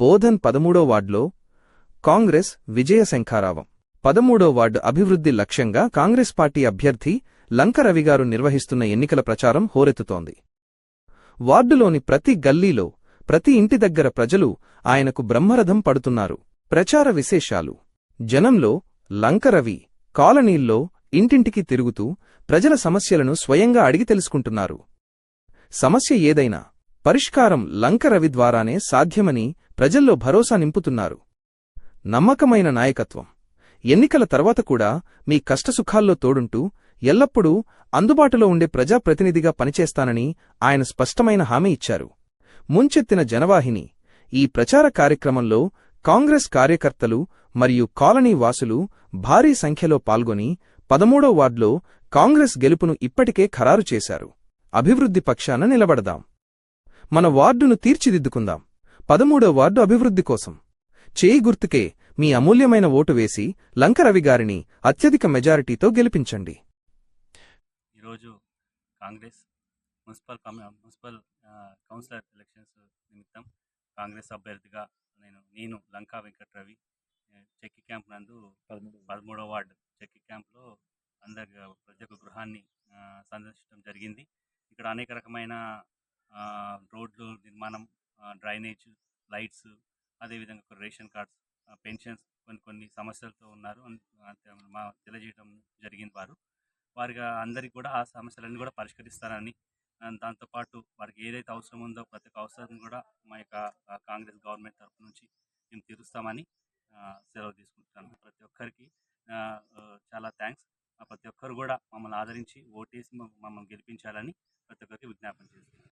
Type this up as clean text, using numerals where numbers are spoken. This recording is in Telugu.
బోధన్ 13వ వార్డులో కాంగ్రెస్ విజయ శంఖారావం. 13వ వార్డు అభివృద్ధి లక్ష్యంగా కాంగ్రెస్ పార్టీ అభ్యర్థి లంక రవిగారు నిర్వహిస్తున్న ఎన్నికల ప్రచారం హోరెత్తుతోంది. వార్డులోని ప్రతి గల్లీలో, ప్రతి ఇంటి దగ్గర ప్రజలు ఆయనకు బ్రహ్మరథం పడుతున్నారు. ప్రచార విశేషాలు: జనంలో లంక రవి కాలనీల్లో ఇంటింటికి తిరుగుతూ ప్రజల సమస్యలను స్వయంగా అడిగి తెలుసుకుంటున్నారు. సమస్య ఏదైనా పరిష్కారం లంక రవి ద్వారానే సాధ్యమని ప్రజల్లో భరోసా నింపుతున్నారు. నమ్మకమైన నాయకత్వం: ఎన్నికల తర్వాత కూడా మీ కష్టసుఖాల్లో తోడుంటూ ఎల్లప్పుడూ అందుబాటులో ఉండే ప్రజాప్రతినిధిగా పనిచేస్తానని ఆయన స్పష్టమైన హామీ ఇచ్చారు. ముంచెత్తిన జనవాహిని: ఈ ప్రచార కార్యక్రమంలో కాంగ్రెస్ కార్యకర్తలు మరియు కాలనీ వాసులు భారీ సంఖ్యలో పాల్గొని 13వ వార్డులో కాంగ్రెస్ గెలుపును ఇప్పటికే ఖరారు చేశారు. అభివృద్ధి పక్షాన నిలబడదాం. మన వార్డును తీర్చిదిద్దుకుందాం. 13వ వార్డు అభివృద్ధి కోసం చేయి గుర్తుకే మీ అమూల్యమైన ఓటు వేసి లంక రవి గారిని అత్యధిక మెజారిటీతో గెలిపించండి. ఈరోజు కాంగ్రెస్ మున్సిపల్ కౌన్సిలర్ ఎలక్షన్స్ నిమిత్తం కాంగ్రెస్ అభ్యర్థిగా నేను లంకా వెంకట్ రవి చెక్కి క్యాంప్ నందు 13వ వార్డు చెక్కి క్యాంప్లో ప్రతి ఒక్క గృహాన్ని సందర్శించడం జరిగింది. ఇక్కడ అనేక రకమైన రోడ్లు నిర్మాణం, డ్రైనేజ్, లైట్స్, అదేవిధంగా రేషన్ కార్డ్స్, పెన్షన్స్ కొన్ని సమస్యలతో ఉన్నారు తెలియజేయడం జరిగింది. వారిగా అందరికీ కూడా ఆ సమస్యలన్నీ కూడా పరిష్కరిస్తారని, దాంతోపాటు వారికి ఏదైతే అవసరం ఉందో ప్రతి ఒక్క అవసరం కూడా మా యొక్క కాంగ్రెస్ గవర్నమెంట్ తరఫు నుంచి మేము తీరుస్తామని సెలవు తీసుకుంటున్నాను. ప్రతి ఒక్కరికి చాలా థ్యాంక్స్. ప్రతి ఒక్కరు కూడా మమ్మల్ని ఆదరించి ఓటేసి మమ్మల్ని గెలిపించాలని ప్రతి ఒక్కరికి విజ్ఞాపన చేస్తున్నాను.